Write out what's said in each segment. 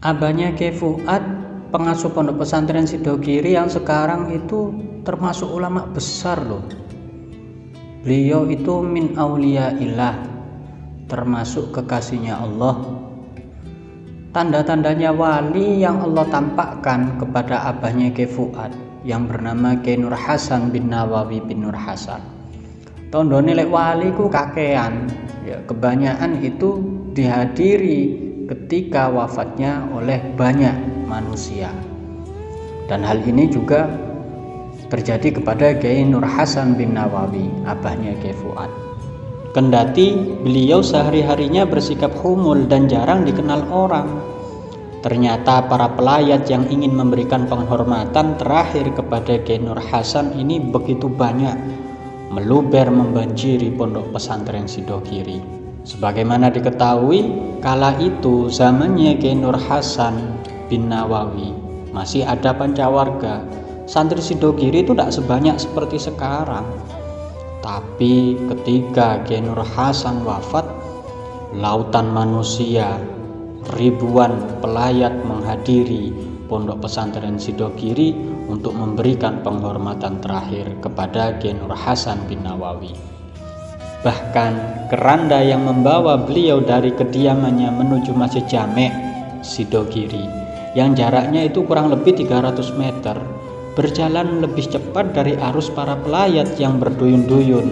Abahnya Kyai Fuad, pengasuh pondok pesantren Sidogiri yang sekarang itu termasuk ulama besar loh. Beliau itu min auliyaillah, termasuk kekasihnya Allah. Tanda-tandanya wali yang Allah tampakkan kepada abahnya Kyai Fuad yang bernama Kyai Nur Hasan bin Nawawi bin Nur Hasan. Tandane lek wali ku kakean, ya kebanyakan itu dihadiri ketika wafatnya oleh banyak manusia. Dan hal ini juga terjadi kepada Kyai Nur Hasan bin Nawawi, abahnya Kyai Fuad. Kendati beliau sehari-harinya bersikap humul dan jarang dikenal orang, ternyata para pelayat yang ingin memberikan penghormatan terakhir kepada Kyai Nur Hasan ini begitu banyak, meluber membanjiri pondok pesantren Sidogiri. Sebagaimana diketahui, kala itu zamannya Kyai Nur Hasan bin Nawawi masih ada pancawarga. Santri Sidogiri itu tidak sebanyak seperti sekarang. Tapi ketika Kyai Nur Hasan wafat, lautan manusia, ribuan pelayat menghadiri pondok pesantren Sidogiri untuk memberikan penghormatan terakhir kepada Kyai Nur Hasan bin Nawawi. Bahkan keranda yang membawa beliau dari kediamannya menuju Masjid Jami' Sidogiri yang jaraknya itu kurang lebih 300 meter berjalan lebih cepat dari arus para pelayat yang berduyun-duyun.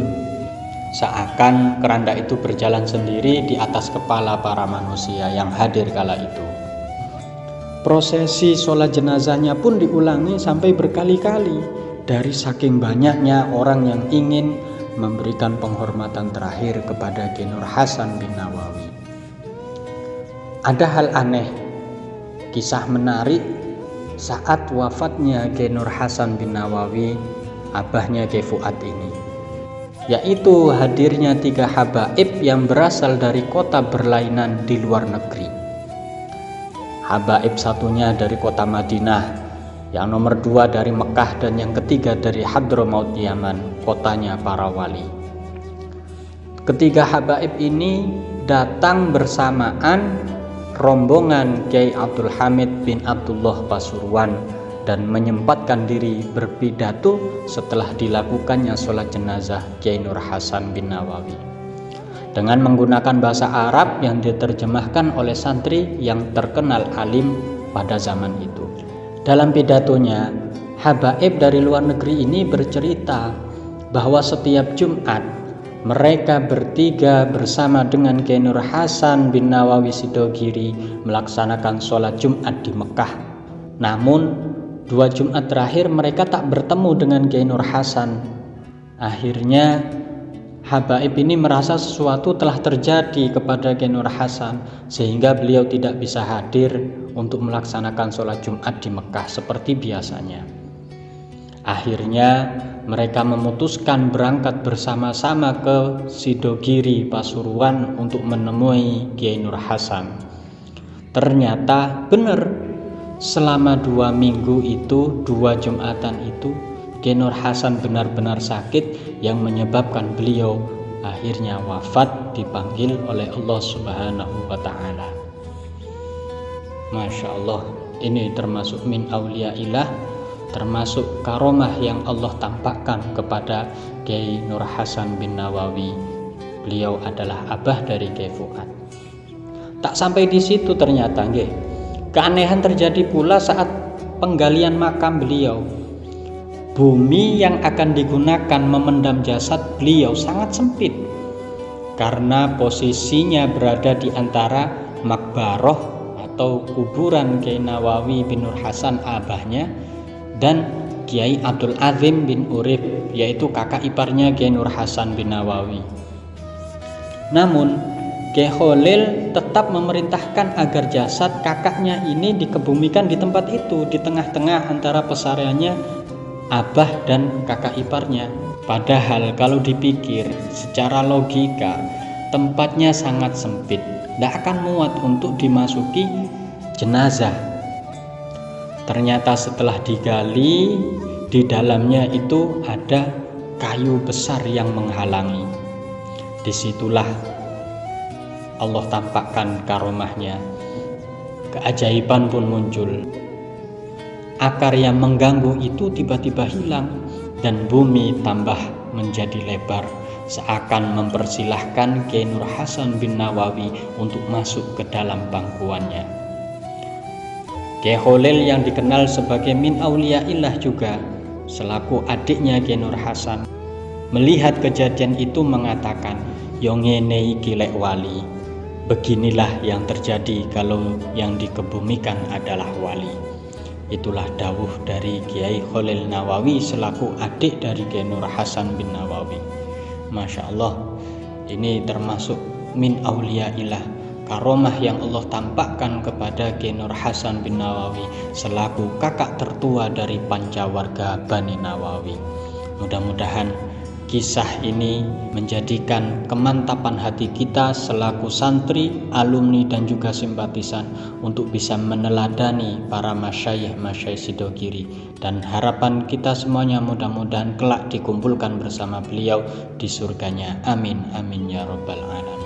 Seakan keranda itu berjalan sendiri di atas kepala para manusia yang hadir kala itu. Prosesi sholat jenazahnya pun diulangi sampai berkali-kali dari saking banyaknya orang yang ingin memberikan penghormatan terakhir kepada Kyai Nur Hasan bin Nawawi. Ada hal aneh, kisah menarik saat wafatnya Kyai Nur Hasan bin Nawawi, abahnya Kyai Fuad ini, yaitu hadirnya 3 habaib yang berasal dari kota berlainan di luar negeri. Habaib satunya dari kota Madinah, yang nomor 2 dari Mekah, dan yang ketiga dari Hadramaut Yaman, kotanya para wali. Ketiga habaib ini datang bersamaan rombongan Kyai Abdul Hamid bin Abdullah Pasuruan dan menyempatkan diri berpidato setelah dilakukannya sholat jenazah Kyai Nur Hasan bin Nawawi dengan menggunakan bahasa Arab yang diterjemahkan oleh santri yang terkenal alim pada zaman itu. Dalam pidatonya, habaib dari luar negeri ini bercerita bahwa setiap Jumat mereka bertiga bersama dengan Kyai Nur Hasan bin Nawawi Sidogiri melaksanakan sholat Jumat di Mekah. Namun 2 Jumat terakhir mereka tak bertemu dengan Kyai Nur Hasan. Akhirnya habaib ini merasa sesuatu telah terjadi kepada Kyai Nur Hasan sehingga beliau tidak bisa hadir untuk melaksanakan sholat Jumat di Mekah seperti biasanya. Akhirnya mereka memutuskan berangkat bersama-sama ke Sidogiri Pasuruan untuk menemui Kyai Nur Hasan. Ternyata benar, selama 2 minggu itu, 2 Jumatan itu, Kyai Nur Hasan benar-benar sakit yang menyebabkan beliau akhirnya wafat dipanggil oleh Allah Subhanahu wa Ta'ala. Masya Allah, ini termasuk min auliyaillah, termasuk karomah yang Allah tampakkan kepada Kyai Nur Hasan bin Nawawi. Beliau adalah abah dari Kyai Fuad. Tak sampai di situ ternyata, nggih. Keanehan terjadi pula saat penggalian makam beliau. Bumi yang akan digunakan memendam jasad beliau sangat sempit karena posisinya berada di antara makbaroh atau kuburan Kyai Nawawi bin Nur Hasan abahnya dan Kyai Abdul Azim bin Urib, yaitu kakak iparnya Kyai Nur Hasan bin Nawawi. Namun Kyai Khalil tetap memerintahkan agar jasad kakaknya ini dikebumikan di tempat itu, di tengah-tengah antara pesariannya abah dan kakak iparnya. Padahal kalau dipikir secara logika, tempatnya sangat sempit, tidak akan muat untuk dimasuki jenazah. Ternyata setelah digali, di dalamnya itu ada kayu besar yang menghalangi. Disitulah Allah tampakkan karomahnya. keajaiban pun muncul. Akar yang mengganggu itu tiba-tiba hilang dan bumi tambah menjadi lebar, seakan mempersilahkan Kiai Nur Hasan bin Nawawi untuk masuk ke dalam pangkuannya. Kiai Kholil yang dikenal sebagai min auliyaillah juga, selaku adiknya Kiai Nur Hasan, melihat kejadian itu mengatakan, "Yo ngene iki lek wali. Beginilah yang terjadi kalau yang dikebumikan adalah wali." Itulah dawuh dari Kiai Kholil Nawawi selaku adik dari Kiai Nur Hasan bin Nawawi. Masya Allah, ini termasuk min auliyaillah, karomah yang Allah tampakkan kepada Kiai Nur Hasan bin Nawawi selaku kakak tertua dari pancawarga Bani Nawawi. Mudah-mudahan kisah ini menjadikan kemantapan hati kita selaku santri, alumni dan juga simpatisan untuk bisa meneladani para masyayikh Sidogiri, dan harapan kita semuanya mudah-mudahan kelak dikumpulkan bersama beliau di surganya. Amin amin ya rabbal alamin.